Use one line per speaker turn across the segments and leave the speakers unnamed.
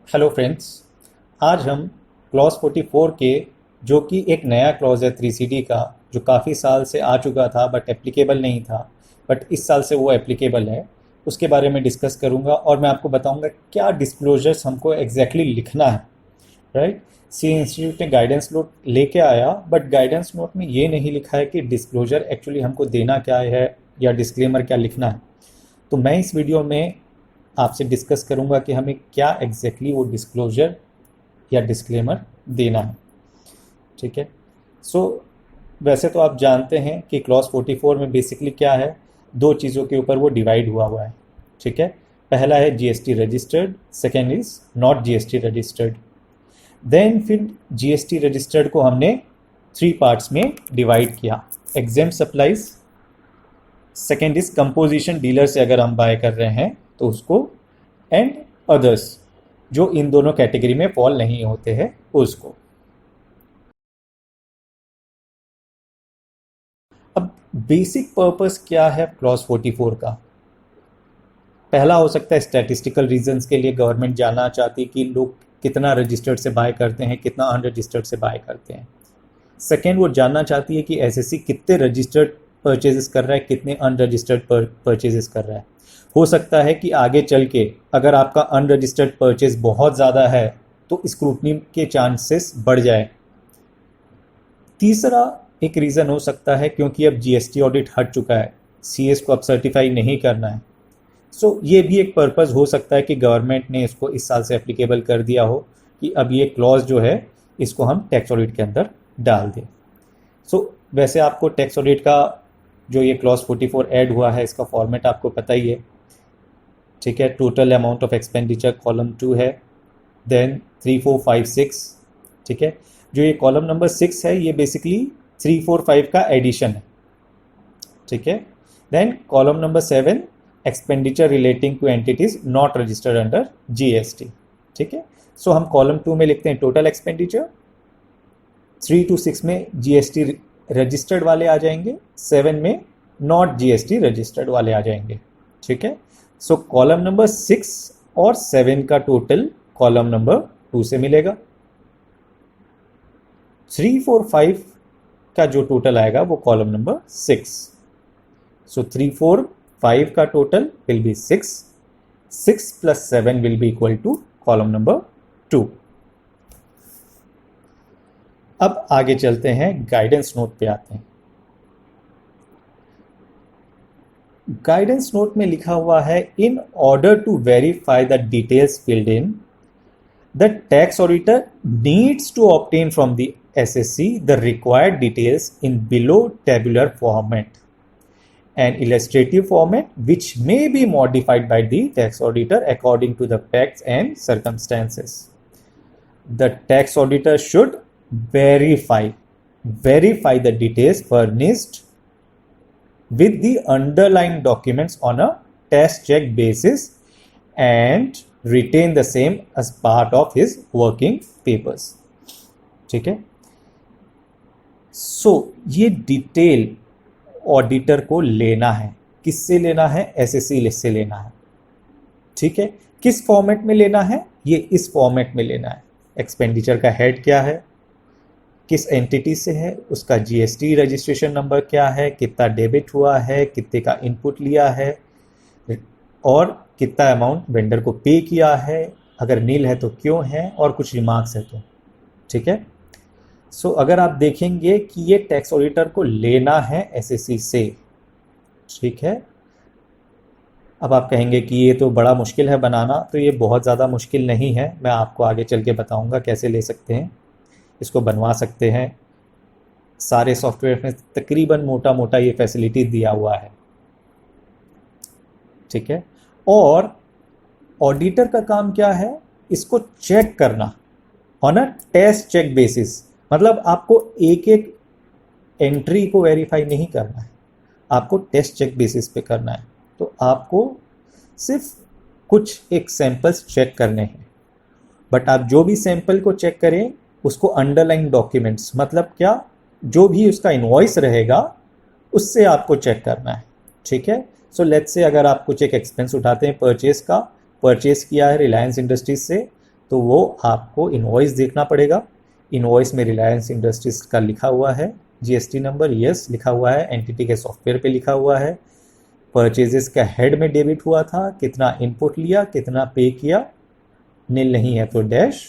Hello friends. आज हम clause 44 के जो कि एक नया क्लॉज है 3CD का, जो काफ़ी साल से आ चुका था बट एप्लीकेबल नहीं था, बट इस साल से वो एप्लीकेबल है, उसके बारे में डिस्कस करूंगा और मैं आपको बताऊंगा क्या डिस्क्लोजर्स हमको एग्जैक्टली लिखना है। राइट। सी इंस्टीट्यूट ने गाइडेंस नोट लेके आया, बट गाइडेंस नोट में ये नहीं लिखा है कि डिस्क्लोजर एक्चुअली हमको देना क्या है या डिस्क्लेमर क्या लिखना है। तो मैं इस वीडियो में आपसे डिस्कस करूंगा कि हमें क्या एग्जैक्टली वो डिस्क्लोजर या डिस्क्लेमर देना है। ठीक है। सो वैसे तो आप जानते हैं कि क्लॉज 44 में बेसिकली क्या है, दो चीज़ों के ऊपर वो डिवाइड हुआ है। ठीक है। पहला है GST registered, second is not GST registered. Then फिर जीएसटी रजिस्टर्ड को हमने 3 पार्ट्स में डिवाइड किया। Exempt supplies, second is composition dealer से अगर हम बाय कर रहे हैं तो उसको, एंड अदर्स जो इन दोनों कैटेगरी में फॉल नहीं होते हैं उसको। अब बेसिक पर्पस क्या है क्लॉज 44 का? पहला हो सकता है स्टैटिस्टिकल रीजंस के लिए, गवर्नमेंट जानना चाहती है कि लोग कितना रजिस्टर्ड से बाय करते हैं, कितना अनरजिस्टर्ड से बाय करते हैं। सेकेंड, वो जानना चाहती है कि एसएससी कितने रजिस्टर्ड परचेजेस कर रहा है, कितने अनरजिस्टर्ड परचेजेस कर रहा है। हो सकता है कि आगे चल के अगर आपका अनरजिस्टर्ड परचेज बहुत ज़्यादा है तो स्क्रूटनी के चांसेस बढ़ जाए। तीसरा एक रीज़न हो सकता है क्योंकि अब जीएसटी ऑडिट हट चुका है, सीएस को अब सर्टिफाई नहीं करना है। सो ये भी एक पर्पज़ हो सकता है कि गवर्नमेंट ने इसको इस साल से एप्लीकेबल कर दिया हो कि अब ये क्लॉज जो है इसको हम टैक्स ऑडिट के अंदर डाल दें। सो वैसे आपको टैक्स ऑडिट का जो ये क्लॉज 44 ऐड हुआ है इसका फॉर्मेट आपको पता ही है। ठीक है। Total amount of expenditure column 2 है, देन 3, 4, 5, 6। ठीक है। जो ये कॉलम नंबर 6 है ये बेसिकली 3, 4, 5 का एडिशन है। ठीक है। Then column number 7 expenditure relating to entities not registered under GST. ठीक है। सो हम कॉलम 2 में लिखते हैं टोटल एक्सपेंडिचर, 3 to 6 में जीएसटी रजिस्टर्ड वाले आ जाएंगे, 7 में नॉट जीएसटी रजिस्टर्ड वाले आ जाएंगे। ठीक है। सो कॉलम नंबर 6 और 7 का टोटल कॉलम नंबर 2 से मिलेगा। 3, 4, 5 का जो टोटल आएगा वो कॉलम नंबर 6। सो 3, 4, 5 का total will be 6, 6 plus 7 will be equal to column number 2। अब आगे चलते हैं, गाइडेंस नोट पे आते हैं। गाइडेंस नोट में लिखा हुआ है, in order to verify the details filled in, the tax auditor needs to obtain from the SSC the required details in below tabular format and illustrative format which may be modified by the tax auditor according to the facts and circumstances. The tax auditor should verify the details furnished with the underlying documents on a test check basis and retain the same as part of his working papers. ठीक है। So ये detail auditor को लेना है। किससे लेना है? SSC से लेना है। ठीक है। किस फॉर्मेट में लेना है? ये इस फॉर्मेट में लेना है। एक्सपेंडिचर का हेड क्या है, किस एंटिटी से है, उसका जीएसटी रजिस्ट्रेशन नंबर क्या है, कितना डेबिट हुआ है, कितने का इनपुट लिया है और कितना अमाउंट वेंडर को पे किया है, अगर नील है तो क्यों है, और कुछ रिमार्क्स है तो। ठीक है। सो अगर आप देखेंगे कि ये टैक्स ऑडिटर को लेना है एसएससी से। ठीक है। अब आप कहेंगे कि ये तो बड़ा मुश्किल है बनाना, तो ये बहुत ज़्यादा मुश्किल नहीं है। मैं आपको आगे चल के बताऊंगा कैसे ले सकते हैं, इसको बनवा सकते हैं। सारे सॉफ्टवेयर में तकरीबन मोटा मोटा ये फैसिलिटी दिया हुआ है। ठीक है। और ऑडिटर का काम क्या है? इसको चेक करना on a test check basis. मतलब आपको एक एक एंट्री को वेरीफाई नहीं करना है, आपको टेस्ट चेक बेसिस पे करना है। तो आपको सिर्फ कुछ एक सैंपल्स चेक करने हैं, बट आप जो भी सैंपल को चेक करें उसको अंडरलाइन डॉक्यूमेंट्स, मतलब क्या, जो भी उसका इनवॉइस रहेगा उससे आपको चेक करना है। ठीक है। सो लेट्स से अगर आप कुछ एक एक्सपेंस उठाते हैं परचेज का, परचेज किया है रिलायंस इंडस्ट्रीज से, तो वो आपको इनवॉइस देखना पड़ेगा। इनवॉइस में रिलायंस इंडस्ट्रीज का लिखा हुआ है, जीएसटी नंबर यस लिखा हुआ है, एंटिटी के सॉफ्टवेयर पे लिखा हुआ है, परचेजेस का हेड में डेबिट हुआ था, कितना इनपुट लिया, कितना पे किया, नील नहीं है तो डैश,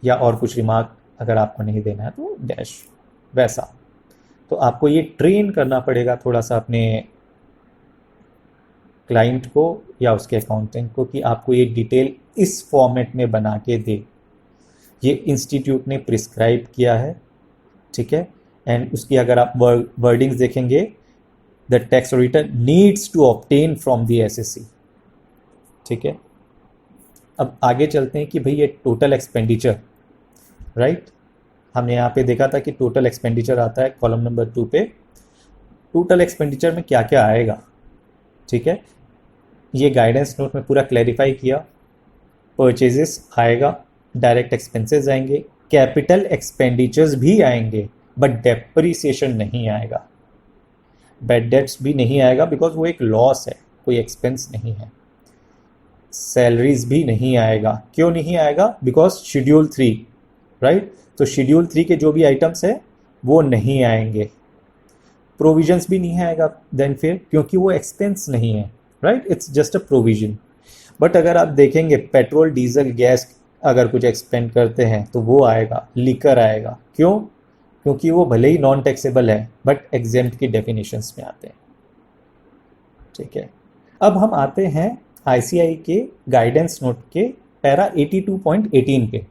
या और कुछ रिमार्क अगर आपको नहीं देना है तो डैश, वैसा। तो आपको ये ट्रेन करना पड़ेगा थोड़ा सा अपने क्लाइंट को या उसके अकाउंटेंट को कि आपको ये डिटेल इस फॉर्मेट में बना के दे। ये इंस्टीट्यूट ने प्रिस्क्राइब किया है, ठीक है। एंड उसकी अगर आप वर्डिंग्स देखेंगे, the tax auditor needs to obtain from the SSC, ठीक है। अब आगे चलते हैं कि भाई ये टोटल एक्सपेंडिचर, राइट, हमने यहाँ पे देखा था कि टोटल एक्सपेंडिचर आता है कॉलम नंबर 2 पे। टोटल एक्सपेंडिचर में क्या क्या आएगा, ठीक है, ये गाइडेंस नोट में पूरा क्लैरिफाई किया। परचेजेस आएगा, डायरेक्ट एक्सपेंसेस आएंगे, कैपिटल एक्सपेंडिचर्स भी आएंगे, बट डेप्रिसिएशन नहीं आएगा, बैड डेट्स भी नहीं आएगा बिकॉज वो एक लॉस है, कोई एक्सपेंस नहीं है। सैलरीज भी नहीं आएगा। क्यों नहीं आएगा? बिकॉज शेड्यूल 3, राइट, तो शेड्यूल 3 के जो भी आइटम्स है वो नहीं आएंगे। प्रोविजंस भी नहीं आएगा देन फिर, क्योंकि वो एक्सपेंस नहीं है, right, it's just a provision. But अगर आप देखेंगे पेट्रोल डीजल गैस अगर कुछ एक्सपेंड करते हैं तो वो आएगा, लिकर आएगा। क्यों? क्योंकि वो भले ही नॉन टैक्सेबल है बट एग्जेम्प्ट की डेफिनेशंस में आते हैं, ठीक है। अब हम आते हैं आईसीआई के गाइडेंस नोट के पैरा 82.18 पे।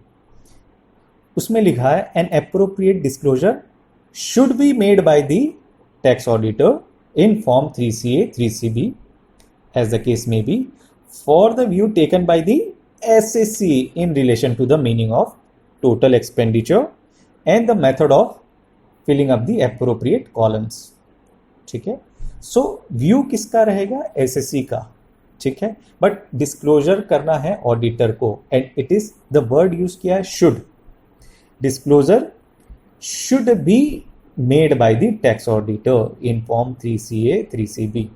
उसमें लिखा है N appropriate disclosure should be made by the tax auditor in form 3CA 3CB as the case may be for the view taken by the SSC in relation to the meaning of total expenditure and the method of filling up the appropriate columns, ठीक है। सो view किसका रहेगा? SSC का, ठीक है, but disclosure करना है auditor को, and it is the word use किया है should. Disclosure should be made by the tax auditor in form 3CA 3CB।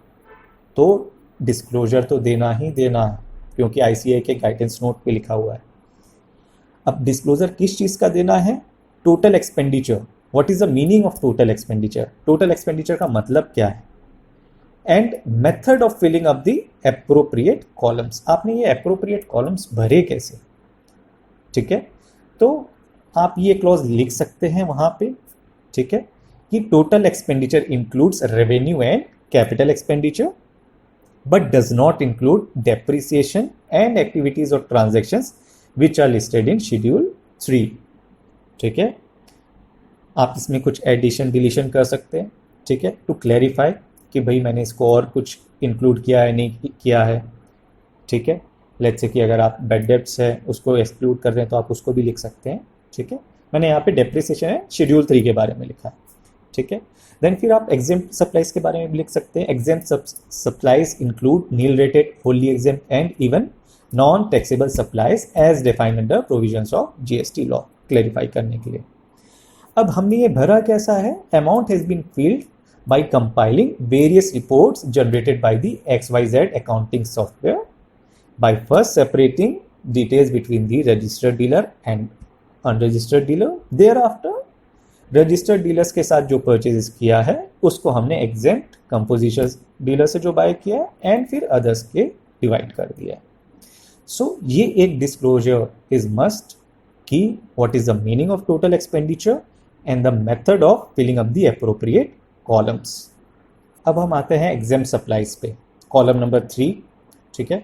तो डिस्क्लोजर तो देना ही देना है क्योंकि आईसीआई के गाइडेंस नोट पे लिखा हुआ है। अब डिस्क्लोजर किस चीज का देना है? Total expenditure. What is the meaning of total expenditure? Total expenditure का मतलब क्या है? And method of filling up the appropriate columns. आपने ये एप्रोप्रिएट कॉलम्स भरे कैसे, ठीक है। तो आप ये क्लॉज लिख सकते हैं वहां पे, ठीक है, कि total expenditure includes revenue and capital expenditure but does not include depreciation and activities or transactions which are listed in schedule 3, ठीक है। आप इसमें कुछ एडिशन डिलीशन कर सकते हैं, ठीक है, टू क्लैरिफाई कि भाई मैंने इसको और कुछ इंक्लूड किया है नहीं किया है, ठीक है। लेट्स से कि अगर आप बैड डेब्ट्स है उसको एक्सक्लूड कर रहे हैं तो आप उसको भी लिख सकते हैं, ठीक है। मैंने यहाँ पे डेप्रिसिएशन है शेड्यूल 3 के बारे में लिखा है, ठीक है। देन फिर आप एग्जेम्प्ट सप्लाइज के बारे में भी लिख सकते हैं। Exempt supplies include nil rated, wholly exempt and even non taxable supplies as defined under provisions of GST law, clarify करने के लिए। अब हमने ये भरा कैसा है? Amount has been filled by compiling various reports generated by the XYZ accounting software by first separating details between the registered dealer and unregistered dealer. Thereafter registered dealers के साथ जो परचेज किया है उसको हमने एग्जेम्प्ट कंपोजिशन डीलर से जो bye किया है एंड फिर अदर्स के डिवाइड कर दिया है। सो ये एक डिस्क्लोजर इज मस्ट कि what is the meaning of total expenditure and the method of filling up the appropriate columns. अब हम आते हैं एग्जेम्प्ट सप्लाइज पे, कॉलम नंबर 3, ठीक है।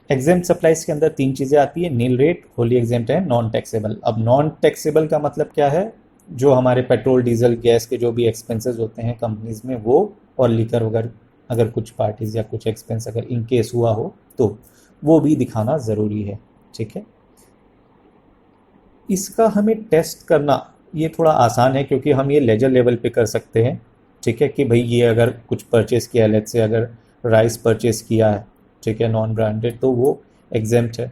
एग्जेम्प्ट सप्लाइज के अंदर 3 चीजें आती है, nil rate, wholly exempt and non taxable. अब नॉन टैक्सेबल का मतलब क्या है? जो हमारे पेट्रोल डीजल गैस के जो भी एक्सपेंसेस होते हैं कंपनीज में वो, और लीकर वगैरह अगर कुछ पार्टीज या कुछ एक्सपेंस अगर इन केस हुआ हो तो वो भी दिखाना ज़रूरी है, ठीक है। इसका हमें टेस्ट करना ये थोड़ा आसान है क्योंकि हम ये लेजर लेवल पे कर सकते हैं, ठीक है, कि भाई ये अगर कुछ परचेस किया है, लेट्स से अगर राइस परचेस किया है, ठीक है, नॉन ब्रांडेड, तो वो एग्जेम्प्ट है,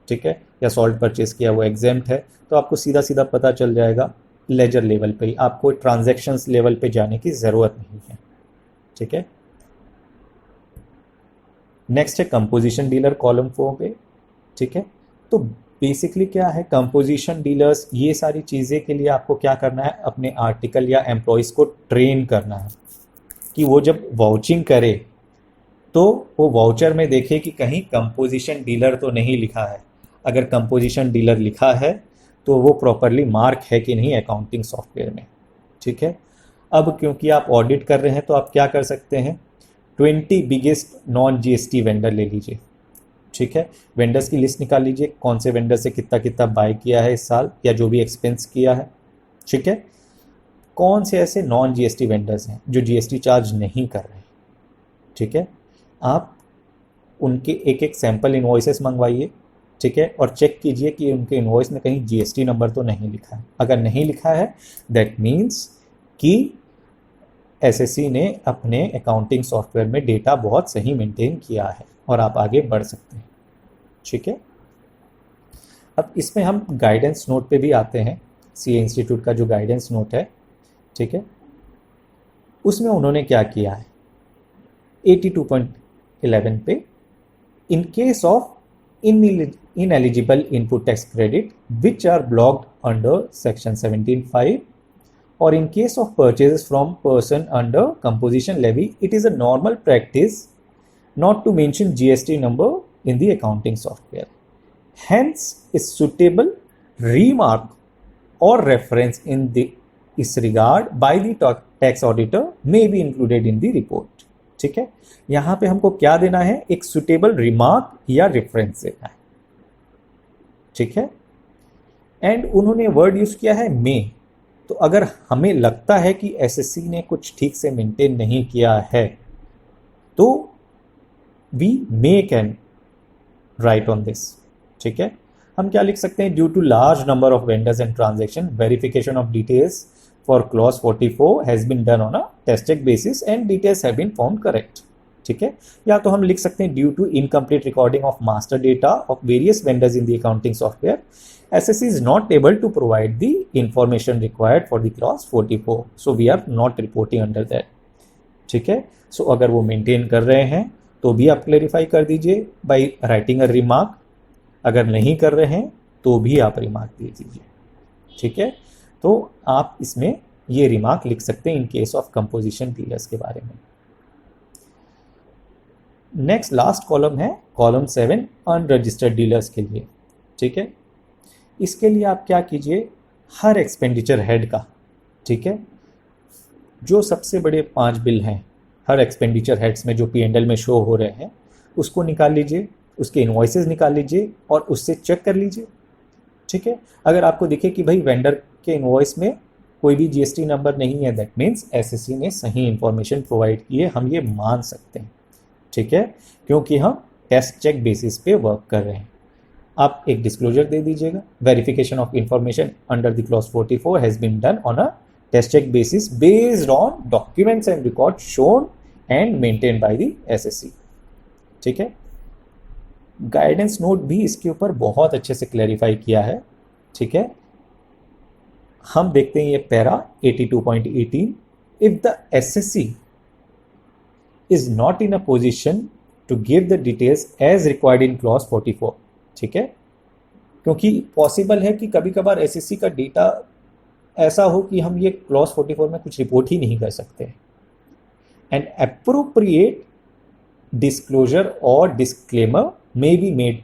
ठीक है, या सॉल्ट परचेस किया वो एग्जेम्प्ट है। तो आपको सीधा सीधा पता चल जाएगा लेजर लेवल पे ही, आपको ट्रांजैक्शंस लेवल पे जाने की ज़रूरत नहीं है, ठीक है। नेक्स्ट है कंपोजिशन डीलर, कॉलम 4 पे, ठीक है। तो बेसिकली क्या है, कंपोजिशन डीलर्स, ये सारी चीज़ें के लिए आपको क्या करना है, अपने आर्टिकल या एम्प्लॉयज़ को ट्रेन करना है कि वो जब वाउचिंग करे तो वो वाउचर में देखे कि कहीं कंपोजिशन डीलर तो नहीं लिखा है। अगर कंपोजिशन डीलर लिखा है तो वो प्रॉपरली मार्क है कि नहीं अकाउंटिंग सॉफ्टवेयर में। ठीक है, अब क्योंकि आप ऑडिट कर रहे हैं तो आप क्या कर सकते हैं, 20 बिगेस्ट नॉन जीएसटी वेंडर ले लीजिए। ठीक है, वेंडर्स की लिस्ट निकाल लीजिए, कौन से वेंडर से कितना कितना बाय किया है इस साल या जो भी एक्सपेंस किया है। ठीक है, कौन से ऐसे नॉन जीएसटी वेंडर्स हैं जो जीएसटी चार्ज नहीं कर रहे हैं। ठीक है, आप उनके एक एक सैंपल इन्वॉइसेस मंगवाइए। ठीक है, और चेक कीजिए कि उनके इन्वॉइस में कहीं जीएसटी नंबर तो नहीं लिखा है। अगर नहीं लिखा है दैट मीन्स कि एसएससी ने अपने अकाउंटिंग सॉफ्टवेयर में डेटा बहुत सही मेंटेन किया है और आप आगे बढ़ सकते हैं। ठीक है, अब इसमें हम गाइडेंस नोट पे भी आते हैं। सीए इंस्टीट्यूट का जो गाइडेंस नोट है, ठीक है, उसमें उन्होंने क्या किया है, 82.11 पे, in case of ineligible input tax credit which are blocked under section 17(5) or in case of purchases from person under composition levy, it is a normal practice not to mention GST number in the accounting software. Hence, a suitable remark or reference in this regard by the tax auditor may be included in the report. ठीक है, यहां पे हमको क्या देना है, एक suitable remark या रेफरेंस देना है। ठीक है, एंड उन्होंने वर्ड यूज किया है मे। तो अगर हमें लगता है कि एसएससी ने कुछ ठीक से मेंटेन नहीं किया है तो we may can write on this. ठीक है, हम क्या लिख सकते हैं, due to large number of vendors and transaction verification of details for clause 44 has been done on a test check basis and details have been found correct. ठीक है, या तो हम लिख सकते हैं due to incomplete recording of master data of various vendors in the accounting software, SSC is not able to provide the information required for the clause 44, so we are not reporting under that. ठीक है, सो अगर वो maintain कर रहे हैं तो भी आप क्लेरिफाई कर दीजिए बाई राइटिंग अ रिमार्क, अगर नहीं कर रहे हैं तो भी आप रिमार्क दे दीजिए। ठीक है, तो आप इसमें ये रिमार्क लिख सकते हैं in case of composition dealers के बारे में। नेक्स्ट लास्ट कॉलम है कॉलम 7 अनरजिस्टर्ड डीलर्स के लिए। ठीक है, इसके लिए आप क्या कीजिए, हर एक्सपेंडिचर हेड का, ठीक है, जो सबसे बड़े 5 बिल हैं हर एक्सपेंडिचर हेड्स में जो P&L में शो हो रहे हैं उसको निकाल लीजिए, उसके इनवॉइसेस निकाल लीजिए और उससे चेक कर लीजिए। ठीक है, अगर आपको दिखे कि भाई वेंडर के इनवॉइस में कोई भी जीएसटी नंबर नहीं है, दैट मीन्स एसएससी ने सही इंफॉर्मेशन प्रोवाइड की है, हम ये मान सकते हैं। ठीक है, क्योंकि हम टेस्ट चेक बेसिस पे वर्क कर रहे हैं। आप एक डिस्क्लोजर दे दीजिएगा, verification of information under the clause 44 has been done on a test check basis based on documents and record shown and maintain by the SSC. ठीक है, गाइडेंस नोट भी इसके ऊपर बहुत अच्छे से क्लैरिफाई किया है। ठीक है, हम देखते हैं ये para 82.18, if the SSC is not in a position to give the details as required in clause 44। ठीक है, क्योंकि पॉसिबल है कि कभी कभार एसएससी का डेटा ऐसा हो कि हम ये क्लॉज 44 में कुछ रिपोर्ट ही नहीं कर सकते। एंड एप्रोप्रिएट डिस्क्लोजर और disclaimer may be made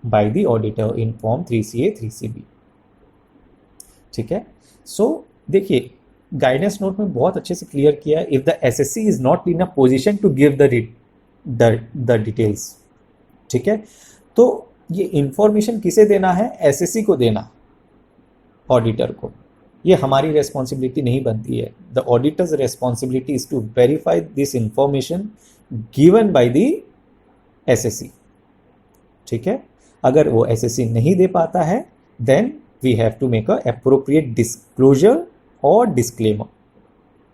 by the auditor in form 3CA 3CB। ठीक है, सो देखिए गाइडेंस नोट में बहुत अच्छे से क्लियर किया है, if the SSC is not in a position to give the details. ठीक है, तो ये इंफॉर्मेशन किसे देना है, एसएससी को देना, ऑडिटर को। ये हमारी रेस्पॉन्सिबिलिटी नहीं बनती है। The auditor's responsibility is to verify this information given by the SSC. ठीक है, अगर वो एसएससी नहीं दे पाता है then we have to make a appropriate disclosure और डिस्क्लेमर।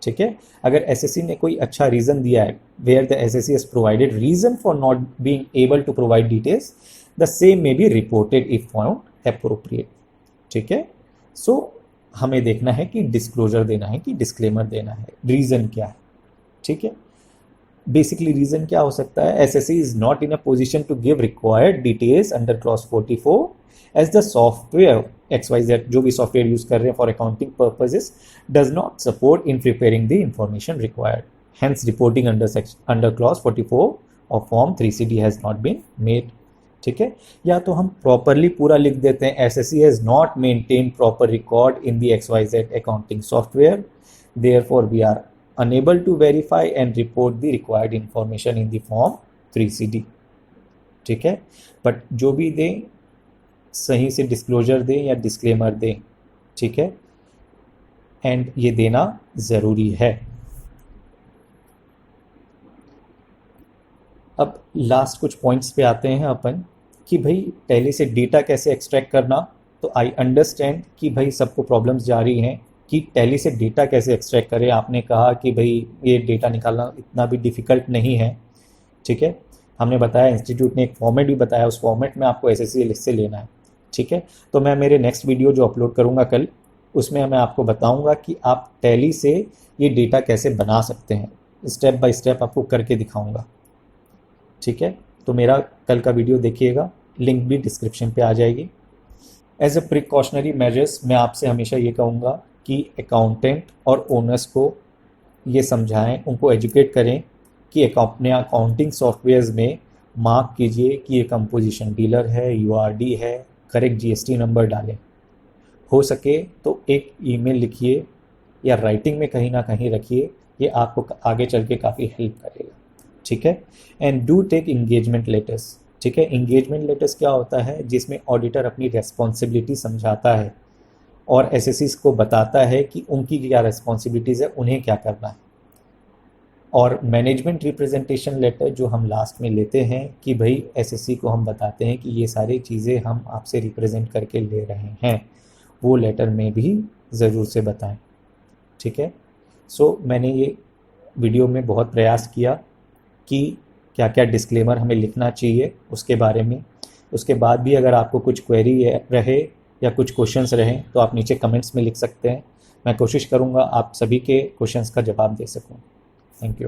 ठीक है, अगर एसएससी ने कोई अच्छा रीजन दिया है, where the SSC has provided reason for not being able to provide details, the same may be reported if found appropriate. ठीक है, सो हमें देखना है कि डिस्क्लोजर देना है कि डिस्क्लेमर देना है, रीजन क्या है। ठीक है, बेसिकली रीजन क्या हो सकता है, SSC is not in a position to give required details under clause 44 as the software XYZ जो भी सॉफ्टवेयर यूज कर रहे हैं for accounting purposes does not support in preparing the information required, hence reporting under clause 44 of form 3CD has not been made. ठीक है, या तो हम प्रॉपरली पूरा लिख देते हैं SSC has not maintain proper record in the XYZ accounting software, therefore we are unable to verify and report the required information in the form 3CD। ठीक है, बट जो भी दें सही से डिस्क्लोजर दें या डिस्क्लेमर दें। ठीक है, एंड ये देना ज़रूरी है। अब लास्ट कुछ पॉइंट्स पे आते हैं अपन कि भाई पहले से डेटा कैसे एक्सट्रैक्ट करना। तो आई अंडरस्टैंड कि भाई सबको प्रॉब्लम्स जा रही हैं कि टैली से डेटा कैसे एक्सट्रैक्ट करें। आपने कहा कि भाई ये डेटा निकालना इतना भी डिफ़िकल्ट नहीं है। ठीक है, हमने बताया, इंस्टीट्यूट ने एक फॉर्मेट भी बताया, उस फॉर्मेट में आपको एसएससी लिस्ट से लेना है। ठीक है, तो मैं मेरे नेक्स्ट वीडियो जो अपलोड करूँगा कल, उसमें मैं आपको बताऊँगा कि आप टैली से ये डेटा कैसे बना सकते हैं, स्टेप बाय स्टेप आपको करके दिखाऊँगा। ठीक है, तो मेरा कल का वीडियो देखिएगा, लिंक भी डिस्क्रिप्शन पे आ जाएगी। एज अ प्रिकॉशनरी मेजर्स मैं आपसे हमेशा ये कहूँगा कि अकाउंटेंट और ओनर्स को ये समझाएं, उनको एजुकेट करें कि अपने अकाउंटिंग सॉफ्टवेयर्स में मार्क कीजिए कि ये कंपोजिशन डीलर है, URD है, करेक्ट GST नंबर डालें। हो सके तो एक ईमेल लिखिए या राइटिंग में कहीं ना कहीं रखिए, ये आपको आगे चल के काफ़ी हेल्प करेगा। ठीक है, and do take engagement letters. ठीक है, इंगेजमेंट लेटर्स क्या होता है, जिसमें ऑडिटर अपनी रेस्पॉन्सिबिलिटी समझाता है और एसएससीज को बताता है कि उनकी क्या रेस्पॉन्सिबिलिटीज़ है, उन्हें क्या करना है। और मैनेजमेंट रिप्रेजेंटेशन लेटर जो हम लास्ट में लेते हैं कि भाई एसएससी को हम बताते हैं कि ये सारी चीज़ें हम आपसे रिप्रेजेंट करके ले रहे हैं, वो लेटर में भी ज़रूर से बताएं। ठीक है, सो मैंने ये वीडियो में बहुत प्रयास किया कि क्या क्या डिस्क्लेमर हमें लिखना चाहिए उसके बारे में। उसके बाद भी अगर आपको कुछ क्वेरी रहे या कुछ क्वेश्चंस रहें तो आप नीचे कमेंट्स में लिख सकते हैं। मैं कोशिश करूँगा आप सभी के क्वेश्चंस का जवाब दे सकूँ। Thank you.